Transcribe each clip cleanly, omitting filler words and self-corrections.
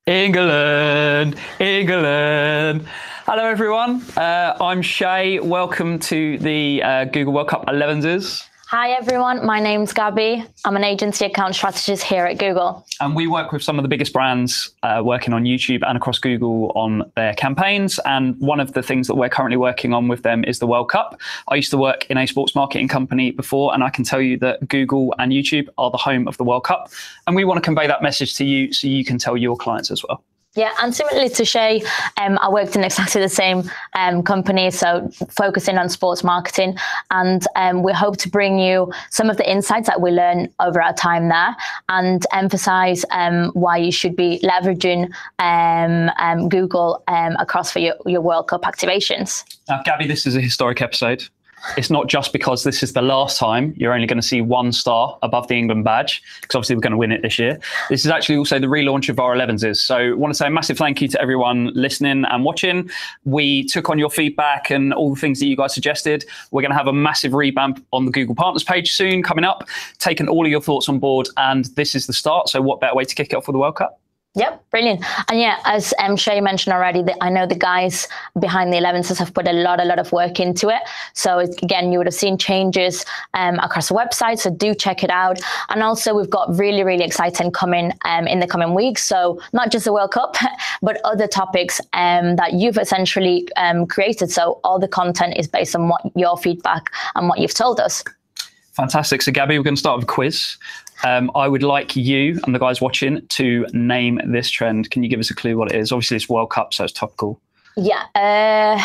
England, England. Hello, everyone. I'm Shay. Welcome to the Google World Cup 11s. Hi, everyone. My name's Gabby. I'm an agency account strategist here at Google. And we work with some of the biggest brands working on YouTube and across Google on their campaigns. And one of the things that we're currently working on with them is the World Cup. I used to work in a sports marketing company before, and I can tell you that Google and YouTube are the home of the World Cup. And we want to convey that message to you so you can tell your clients as well. Yeah, and similarly to Shay, I worked in exactly the same company, so focusing on sports marketing. And we hope to bring you some of the insights that we learn over our time there and emphasize why you should be leveraging Google across for your World Cup activations. Now, Gabby, this is a historic episode. It's not just because this is the last time you're only going to see one star above the England badge, because obviously we're going to win it this year. This is actually also the relaunch of our Elevenses. So I want to say a massive thank you to everyone listening and watching. We took on your feedback and all the things that you guys suggested. We're going to have a massive revamp on the Google Partners page soon coming up, taking all of your thoughts on board. And this is the start. So what better way to kick it off for the World Cup? Yep, brilliant. And yeah, as Shay mentioned already, I know the guys behind the Elevenses have put a lot of work into it. So again, you would have seen changes across the website, so do check it out. And also we've got really exciting coming in the coming weeks. So not just the World Cup, but other topics that you've essentially created. So all the content is based on what your feedback and what you've told us. Fantastic. So Gabby, we're going to start with a quiz. I would like you and the guys watching to name this trend. Can you give us a clue what it is? Obviously, it's World Cup, so it's topical. Yeah.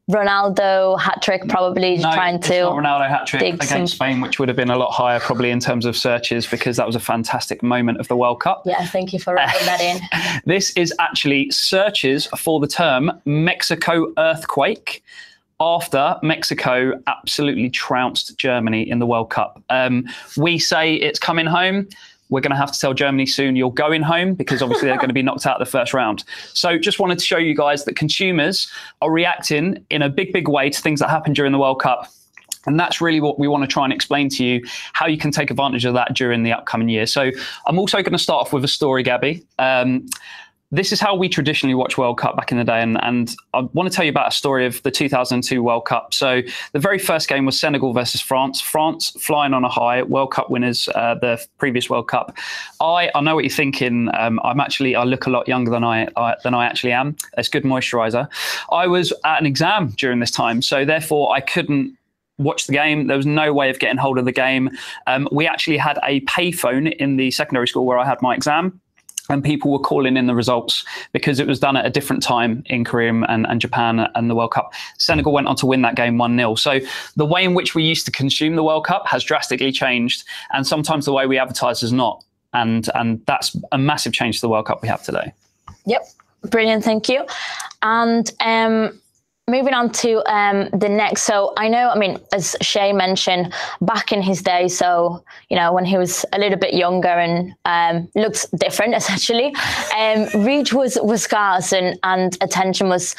Ronaldo hat-trick, probably trying to... No, it's not Ronaldo hat-trick against Spain, which would have been a lot higher probably in terms of searches, because that was a fantastic moment of the World Cup. Yeah, thank you for writing that in. This is actually searches for the term Mexico earthquake, after Mexico absolutely trounced Germany in the World Cup. We say it's coming home. We're going to have to tell Germany soon you're going home, because obviously they're going to be knocked out of the first round. So just wanted to show you guys that consumers are reacting in a big way to things that happen during the World Cup. And that's really what we want to try and explain to you, how you can take advantage of that during the upcoming year. So I'm also going to start off with a story, Gabby. This is how we traditionally watch World Cup back in the day. And I want to tell you about a story of the 2002 World Cup. So the very first game was Senegal versus France. France flying on a high, World Cup winners, the previous World Cup. I know what you're thinking. I look a lot younger than I actually am. It's good moisturizer. I was at an exam during this time, so therefore I couldn't watch the game. There was no way of getting hold of the game. We actually had a payphone in the secondary school where I had my exam, and people were calling in the results because it was done at a different time in Korea and Japan and the World Cup. Senegal went on to win that game 1-0. So the way in which we used to consume the World Cup has drastically changed, and sometimes the way we advertise is not. And that's a massive change to the World Cup we have today. Yep, brilliant, thank you. And moving on to the next. So I know, as Shay mentioned, back in his day, so, when he was a little bit younger and looked different, essentially, reach was scarce and attention was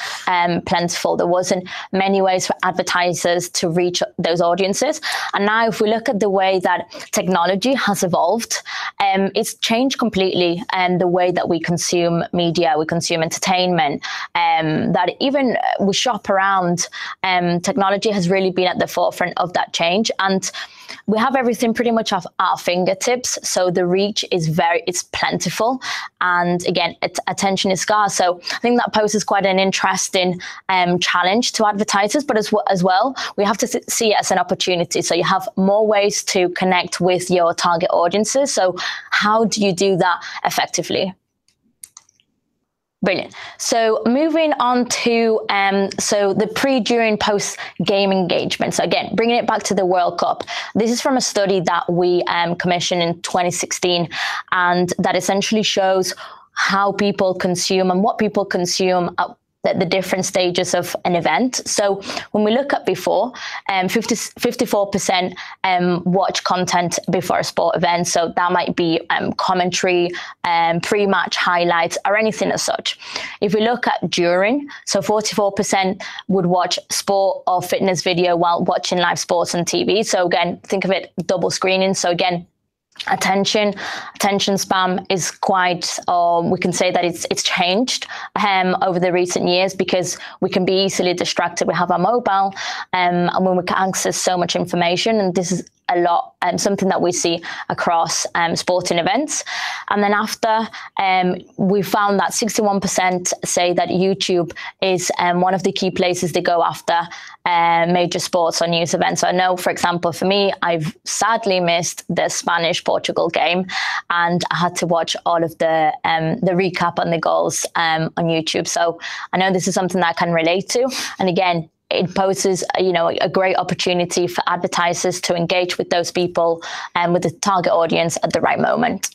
plentiful. There wasn't many ways for advertisers to reach those audiences. And now if we look at the way that technology has evolved, it's changed completely the way that we consume media, we consume entertainment, that even we shop around. Technology has really been at the forefront of that change, and we have everything pretty much off our fingertips. So the reach is it's plentiful, and again, attention is scarce. So I think that poses quite an interesting challenge to advertisers, but as well, we have to see it as an opportunity. So you have more ways to connect with your target audiences. So how do you do that effectively? Brilliant. So moving on to so the pre, during, post game engagement. So again, bringing it back to the World Cup. This is from a study that we commissioned in 2016, and that essentially shows how people consume and what people consume at the different stages of an event. So when we look at before, 54% watch content before a sport event. So that might be commentary, pre-match highlights, or anything as such. If we look at during, so 44% would watch sport or fitness video while watching live sports on TV. So again, think of it double screening. So again, attention span is quite, we can say that it's changed over the recent years, because we can be easily distracted. We have our mobile, and when we can access so much information, and this is a lot, something that we see across sporting events. And then after, we found that 61% say that YouTube is one of the key places they go after major sports or news events. So I know, for example, for me, I've sadly missed the Spanish-Portugal game, and I had to watch all of the recap on the goals on YouTube. So I know this is something that I can relate to. And again, it poses, a great opportunity for advertisers to engage with those people and with the target audience at the right moment.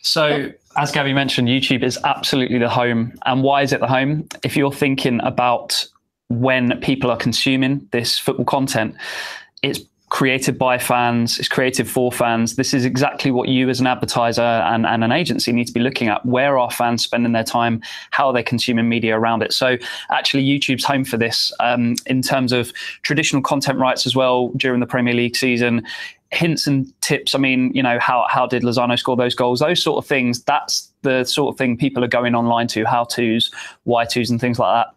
So, as Gabby mentioned, YouTube is absolutely the home. And why is it the home? If you're thinking about when people are consuming this football content, it's created by fans, it's created for fans. This is exactly what you as an advertiser and an agency need to be looking at. Where are fans spending their time? How are they consuming media around it? So actually YouTube's home for this, in terms of traditional content rights as well during the Premier League season. Hints and tips. I mean, how did Lozano score those goals? Those sort of things. That's the sort of thing people are going online to, how-tos, why-tos and things like that.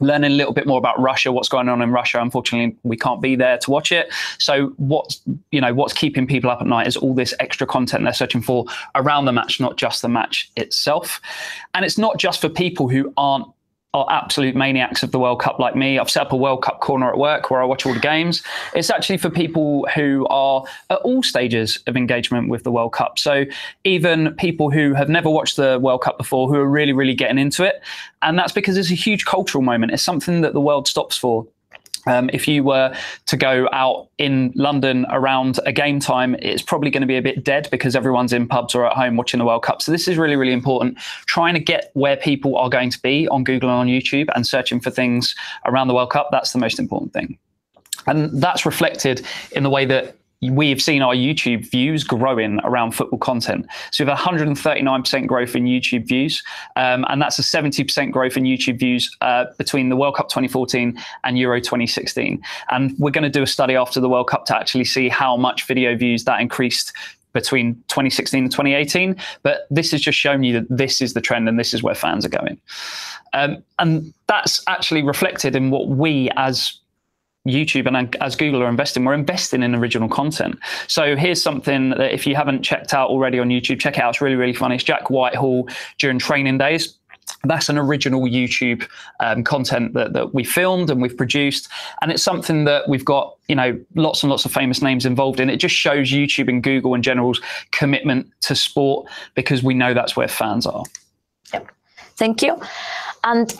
Learning a little bit more about Russia, what's going on in Russia. Unfortunately, we can't be there to watch it. So what's keeping people up at night is all this extra content they're searching for around the match, not just the match itself. And it's not just for people who are absolute maniacs of the World Cup like me. I've set up a World Cup corner at work where I watch all the games. It's actually for people who are at all stages of engagement with the World Cup. So even people who have never watched the World Cup before, who are really, really getting into it. And that's because it's a huge cultural moment. It's something that the world stops for. If you were to go out in London around a game time, it's probably going to be a bit dead because everyone's in pubs or at home watching the World Cup. So this is really, really important. Trying to get where people are going to be on Google and on YouTube and searching for things around the World Cup, that's the most important thing. And that's reflected in the way that we have seen our YouTube views growing around football content. So we have 139% growth in YouTube views, and that's a 70% growth in YouTube views between the World Cup 2014 and Euro 2016. And we're going to do a study after the World Cup to actually see how much video views that increased between 2016 and 2018. But this has just shown you that this is the trend and this is where fans are going. And that's actually reflected in what we as YouTube and as Google are investing. We're investing in original content. So here's something that if you haven't checked out already on YouTube, check it out. It's really, really funny. It's Jack Whitehall during training days. That's an original YouTube content that we filmed and we've produced. And it's something that we've got, lots and lots of famous names involved in. It just shows YouTube and Google in general's commitment to sport, because we know that's where fans are. Yep. Thank you. And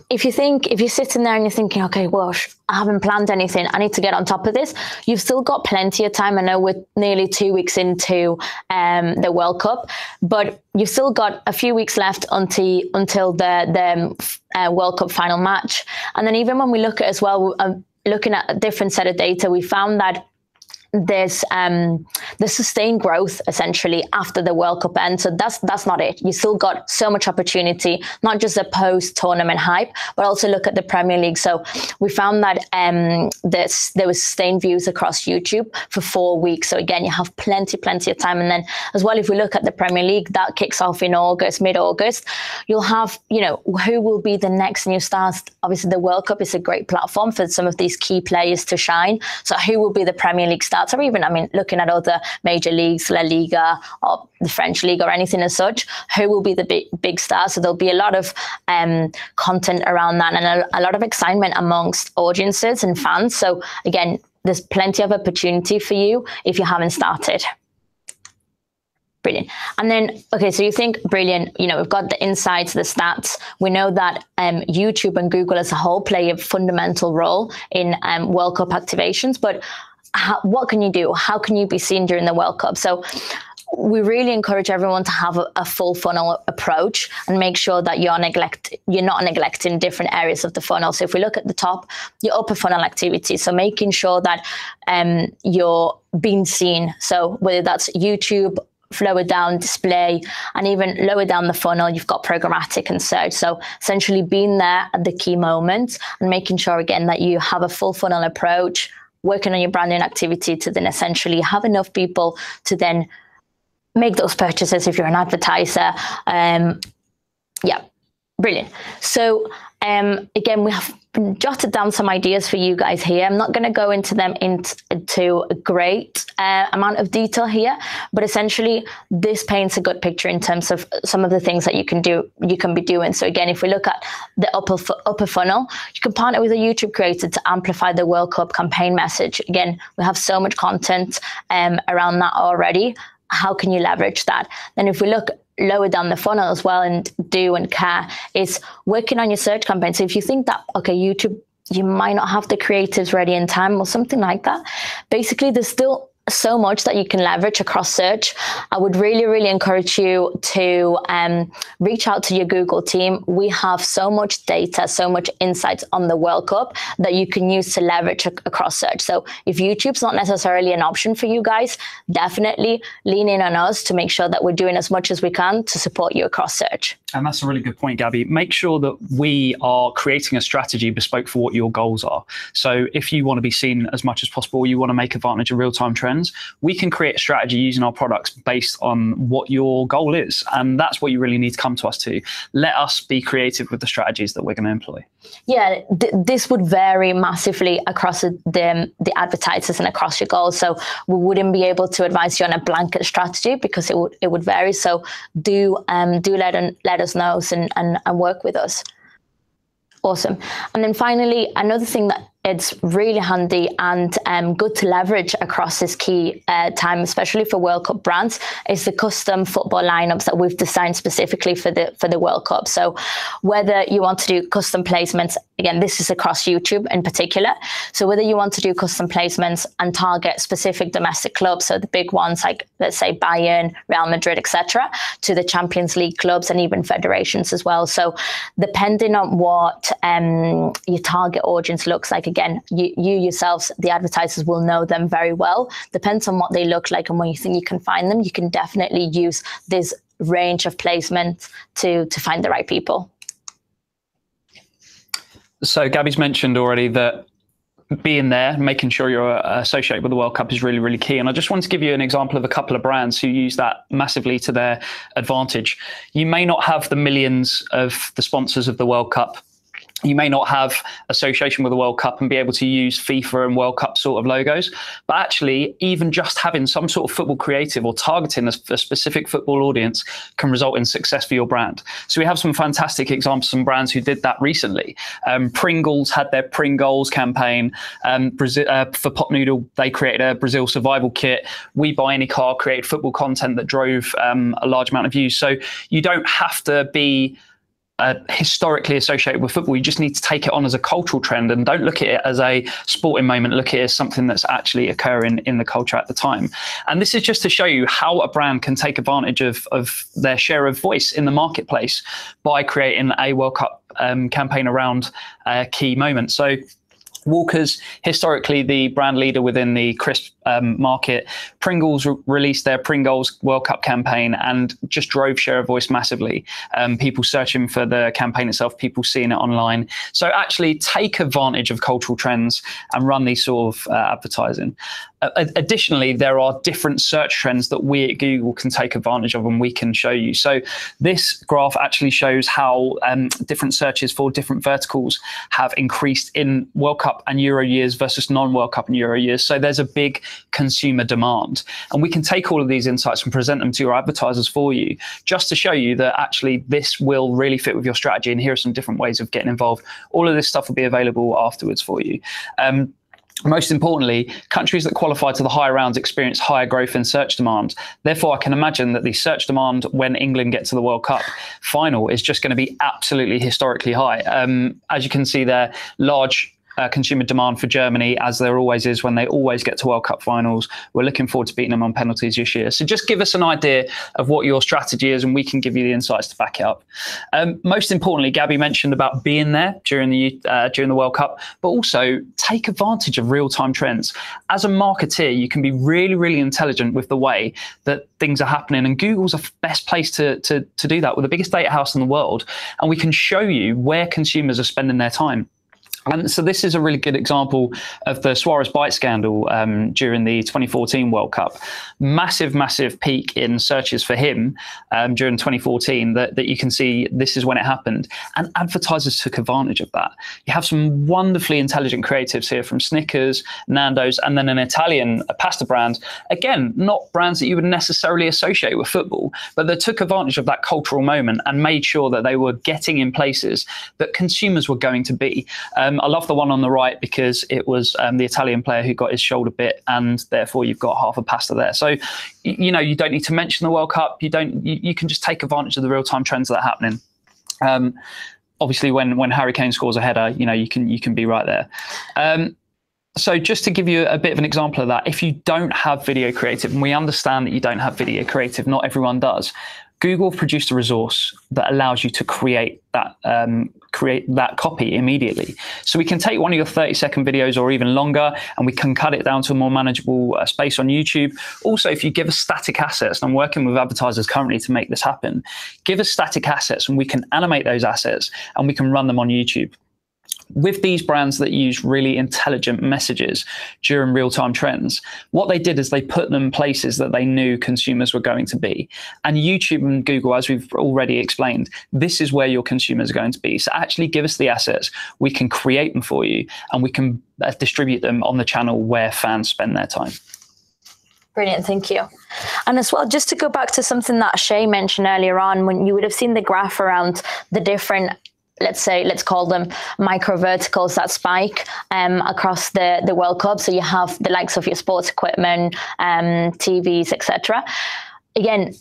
if you're sitting there and you're thinking, okay, well, I haven't planned anything, I need to get on top of this, you've still got plenty of time. I know we're nearly 2 weeks into the World Cup, but you've still got a few weeks left until the World Cup final match. And then even when we look at as well, looking at a different set of data, we found that there's the sustained growth essentially after the World Cup ends. So that's not it. You still got so much opportunity, not just a post-tournament hype, but also look at the Premier League. So we found that there was sustained views across YouTube for 4 weeks. So again, you have plenty of time. And then as well, if we look at the Premier League, that kicks off in August, mid-August. You'll have, who will be the next new stars? Obviously, the World Cup is a great platform for some of these key players to shine. So who will be the Premier League stars? Or even, looking at other major leagues, La Liga or the French League or anything as such, who will be the big stars? So there'll be a lot of content around that and a lot of excitement amongst audiences and fans. So again, there's plenty of opportunity for you if you haven't started. Brilliant. And then, okay, so you think, brilliant, we've got the insights, the stats. We know that YouTube and Google as a whole play a fundamental role in World Cup activations, but what can you do? How can you be seen during the World Cup? So we really encourage everyone to have a full funnel approach and make sure that you're not neglecting different areas of the funnel. So if we look at the top, your upper funnel activity, so making sure that you're being seen. So whether that's YouTube, lower down display, and even lower down the funnel, you've got programmatic and search. So essentially being there at the key moments and making sure again that you have a full funnel approach working on your branding activity to then essentially have enough people to then make those purchases if you're an advertiser. Yeah, brilliant. So again, we have jotted down some ideas for you guys here. I'm not going to go into them into a great amount of detail here, but essentially this paints a good picture in terms of some of the things that you can be doing. So again, if we look at the upper funnel, you can partner with a YouTube creator to amplify the World Cup campaign message. Again, we have so much content around that already. How can you leverage that? Then if we look lower down the funnel as well, and do and care, is working on your search campaign. So if you think that, okay, YouTube, you might not have the creatives ready in time or something like that, basically there's still so much that you can leverage across search. I would really encourage you to reach out to your Google team. We have so much data, so much insights on the World Cup that you can use to leverage across search. So if YouTube's not necessarily an option for you guys, definitely lean in on us to make sure that we're doing as much as we can to support you across search. And that's a really good point, Gabby. Make sure that we are creating a strategy bespoke for what your goals are. So if you want to be seen as much as possible, you want to make advantage of real-time trends, we can create a strategy using our products based on what your goal is. And that's what you really need to come to us to. Let us be creative with the strategies that we're going to employ. Yeah, this would vary massively across the advertisers and across your goals. So we wouldn't be able to advise you on a blanket strategy because it would vary. So do let us know and work with us. Awesome. And then finally, another thing that it's really handy and good to leverage across this key time, especially for World Cup brands, is the custom football lineups that we've designed specifically for the World Cup. So whether you want to do custom placements, again, this is across YouTube in particular. So whether you want to do custom placements and target specific domestic clubs, so the big ones like, let's say, Bayern, Real Madrid, etc., to the Champions League clubs and even federations as well. So depending on what your target audience looks like, again, you yourselves, the advertisers, will know them very well. Depends on what they look like and where you think you can find them. You can definitely use this range of placement to find the right people. So Gabby's mentioned already that being there, making sure you're associated with the World Cup is really key. And I just want to give you an example of a couple of brands who use that massively to their advantage. You may not have the millions of the sponsors of the World Cup. You may not have association with the World Cup and be able to use FIFA and World Cup sort of logos, but actually even just having some sort of football creative or targeting a specific football audience can result in success for your brand. So we have some fantastic examples, some brands who did that recently. Pringles had their Pringles campaign. For Pop Noodle, they created a Brazil survival kit. We Buy Any Car created football content that drove a large amount of views. So you don't have to be historically associated with football. You just need to take it on as a cultural trend and don't look at it as a sporting moment. Look at it as something that's actually occurring in the culture at the time. And this is just to show you how a brand can take advantage of their share of voice in the marketplace by creating a World Cup campaign around a key moment. So Walker's, historically the brand leader within the crisp market. Pringles released their Pringles World Cup campaign and just drove share of voice massively. People searching for the campaign itself, people seeing it online. So actually take advantage of cultural trends and run these sort of advertising. Additionally, there are different search trends that we at Google can take advantage of and we can show you. So this graph actually shows how different searches for different verticals have increased in World Cup and Euro years versus non-World Cup and Euro years. So there's a big consumer demand. And we can take all of these insights and present them to your advertisers for you, just to show you that actually this will really fit with your strategy. And here are some different ways of getting involved. All of this stuff will be available afterwards for you. Most importantly, countries that qualify to the higher rounds experience higher growth in search demand. Therefore, I can imagine that the search demand when England get to the World Cup final is just going to be absolutely historically high. As you can see there, large consumer demand for Germany, as there always is when they always get to World Cup finals. We're looking forward to beating them on penalties this year. So just give us an idea of what your strategy is and we can give you the insights to back it up. Most importantly, Gabby mentioned about being there during the World Cup, but also take advantage of real-time trends. As a marketeer, you can be really intelligent with the way that things are happening, and Google's the best place to do that. We're the biggest data house in the world, and we can show you where consumers are spending their time. And so this is a really good example of the Suarez bite scandal during the 2014 World Cup. Massive peak in searches for him during 2014 that you can see this is when it happened. And advertisers took advantage of that. You have some wonderfully intelligent creatives here from Snickers, Nando's, and then an Italian pasta brand. Again, not brands that you would necessarily associate with football, but that took advantage of that cultural moment and made sure that they were getting in places that consumers were going to be. I love the one on the right because it was the Italian player who got his shoulder bit, and therefore you've got half a pasta there. So, you know, you don't need to mention the World Cup. You can just take advantage of the real-time trends that are happening. Obviously, when Harry Kane scores a header, you know, you can be right there. So just to give you a bit of an example of that, if you don't have video creative, and we understand that you don't have video creative, not everyone does, Google have produced a resource that allows you to create that copy immediately. So we can take one of your 30-second videos or even longer, and we can cut it down to a more manageable space on YouTube. Also, if you give us static assets, and I'm working with advertisers currently to make this happen, give us static assets and we can animate those assets and we can run them on YouTube. With these brands that use really intelligent messages during real-time trends, what they did is they put them in places that they knew consumers were going to be. And YouTube and Google, as we've already explained, this is where your consumers are going to be. So actually give us the assets, we can create them for you, and we can distribute them on the channel where fans spend their time. Brilliant, thank you. And as well, just to go back to something that Shay mentioned earlier on, when you would have seen the graph around the different, let's call them micro verticals that spike across the World Cup. So you have the likes of your sports equipment, TVs, etc. Again,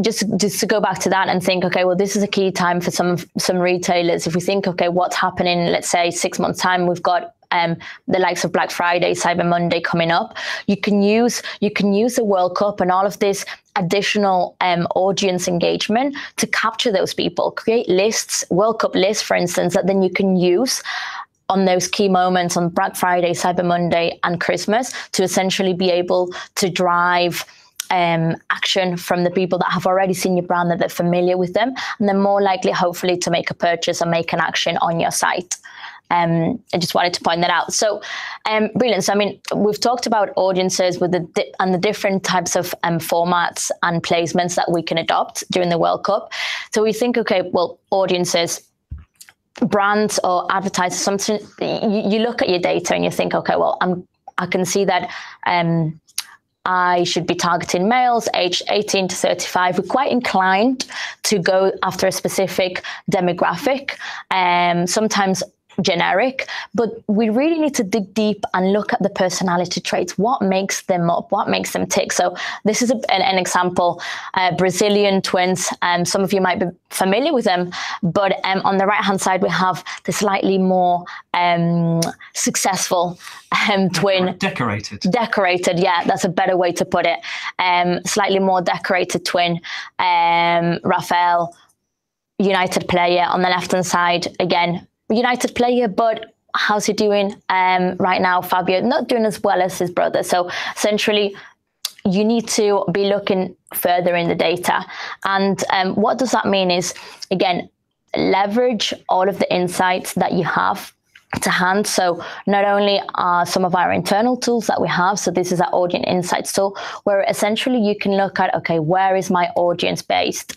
just to go back to that and think, okay, well, this is a key time for some retailers. If we think, okay, what's happening, let's say 6 months time, we've got the likes of Black Friday, Cyber Monday coming up. You can use the World Cup and all of this additional audience engagement to capture those people, create lists, World Cup lists, for instance, that then you can use on those key moments on Black Friday, Cyber Monday, and Christmas to essentially be able to drive action from the people that have already seen your brand, that they're familiar with them, and they're more likely, hopefully, to make a purchase or make an action on your site. I just wanted to point that out. So, brilliant. So, I mean, we've talked about audiences with the different types of formats and placements that we can adopt during the World Cup. So we think, okay, well, audiences, brands or advertisers, something, you look at your data and you think, okay, well, I can see that I should be targeting males aged 18 to 35. We're quite inclined to go after a specific demographic, sometimes generic, but we really need to dig deep and look at the personality traits. What makes them up? What makes them tick? So this is an example, Brazilian twins. Some of you might be familiar with them, but on the right-hand side, we have the slightly more successful twin. Decorated, yeah, that's a better way to put it. Slightly more decorated twin, Rafael, United player. On the left-hand side, again, United player, but how's he doing right now? Fabio, not doing as well as his brother. So essentially, you need to be looking further in the data. And what does that mean is, again, leverage all of the insights that you have to hand. So not only are some of our internal tools that we have, so this is our audience insights tool, where essentially you can look at, okay, where is my audience based?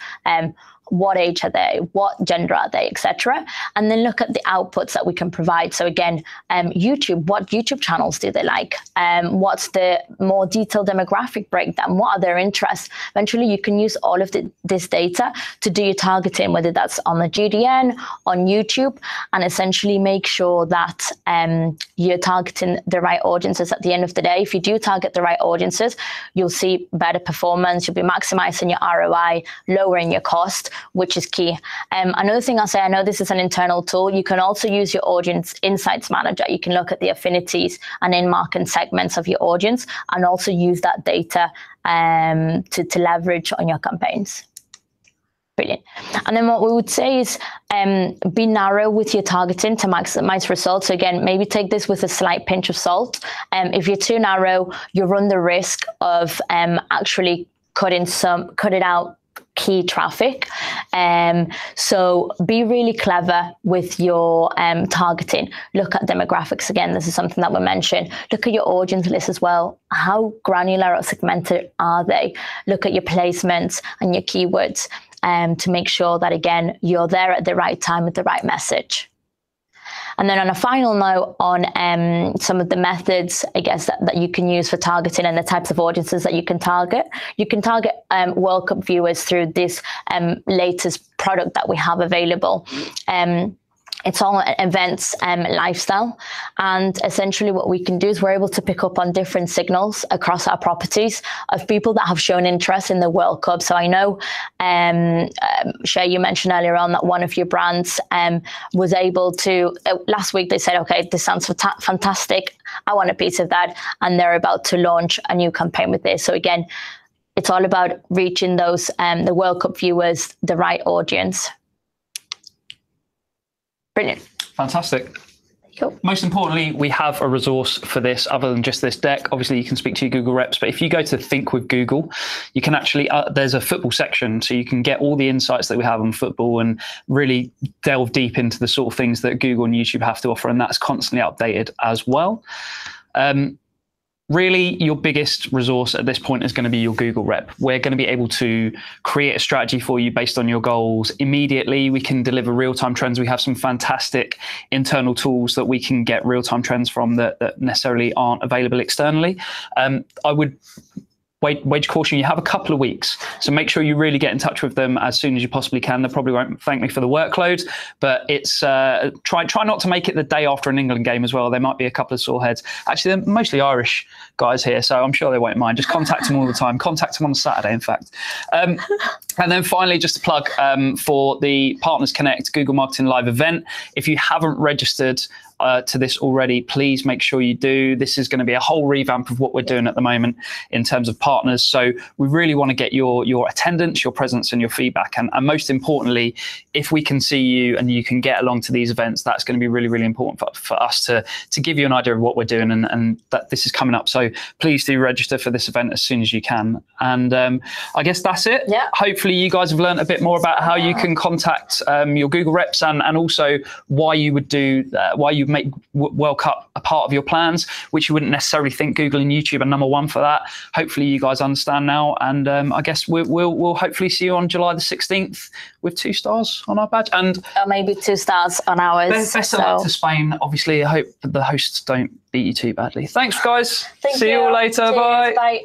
What age are they, what gender are they, etc. And then look at the outputs that we can provide. So again, YouTube, what YouTube channels do they like? What's the more detailed demographic breakdown? What are their interests? Eventually, you can use all of this data to do your targeting, whether that's on the GDN, on YouTube, and essentially make sure that you're targeting the right audiences at the end of the day. If you do target the right audiences, you'll see better performance, you'll be maximizing your ROI, lowering your cost, which is key. Another thing I'll say, I know this is an internal tool. You can also use your audience insights manager. You can look at the affinities and in-market segments of your audience and also use that data to leverage on your campaigns. Brilliant. And then what we would say is be narrow with your targeting to maximize results. So again, maybe take this with a slight pinch of salt. If you're too narrow, you run the risk of actually cutting out key traffic. So be really clever with your targeting. Look at demographics. Again, this is something that we mentioned. Look at your audience list as well. How granular or segmented are they? Look at your placements and your keywords to make sure that, again, you're there at the right time with the right message. And then on a final note on some of the methods, I guess, that you can use for targeting and the types of audiences that you can target. You can target World Cup viewers through this latest product that we have available. It's all events lifestyle. And essentially what we can do is we're able to pick up on different signals across our properties of people that have shown interest in the World Cup. So I know, Shay, you mentioned earlier on that one of your brands was able to, last week they said, okay, this sounds fantastic. I want a piece of that. And they're about to launch a new campaign with this. So again, it's all about reaching those, the World Cup viewers, the right audience. Brilliant. Fantastic. Cool. Most importantly, we have a resource for this other than just this deck. Obviously, you can speak to your Google reps, but if you go to Think with Google, you can actually, there's a football section, so you can get all the insights that we have on football and really delve deep into the sort of things that Google and YouTube have to offer, and that's constantly updated as well. Really, your biggest resource at this point is going to be your Google rep. We're going to be able to create a strategy for you based on your goals immediately. We can deliver real-time trends. We have some fantastic internal tools that we can get real-time trends from that necessarily aren't available externally. I would wage caution, you have a couple of weeks, so make sure you really get in touch with them as soon as you possibly can. They probably won't thank me for the workload, but it's try not to make it the day after an England game as well. There might be a couple of sore heads. Actually, they're mostly Irish guys here, so I'm sure they won't mind. Just contact them all the time. Contact them on Saturday, in fact. And then finally, just a plug for the Partners Connect Google Marketing Live event. If you haven't registered to this already, please make sure you do. This is going to be a whole revamp of what we're doing at the moment in terms of partners. So we really want to get your attendance, your presence, and your feedback. And most importantly, if we can see you and you can get along to these events, that's going to be really, really important for us to give you an idea of what we're doing and that this is coming up. So please do register for this event as soon as you can. And I guess that's it. Yeah. Hopefully you guys have learned a bit more about how you can contact your Google reps and also why you would do why you make World Cup a part of your plans, which you wouldn't necessarily think Google and YouTube are number one for that. Hopefully you guys understand now, and I guess we'll hopefully see you on July the 16th with 2 stars on our badge, and maybe 2 stars on ours. Best of luck to Spain. Obviously, I hope the hosts don't beat you too badly. Thanks, guys. Thank see you all later. Cheers. Bye. Bye.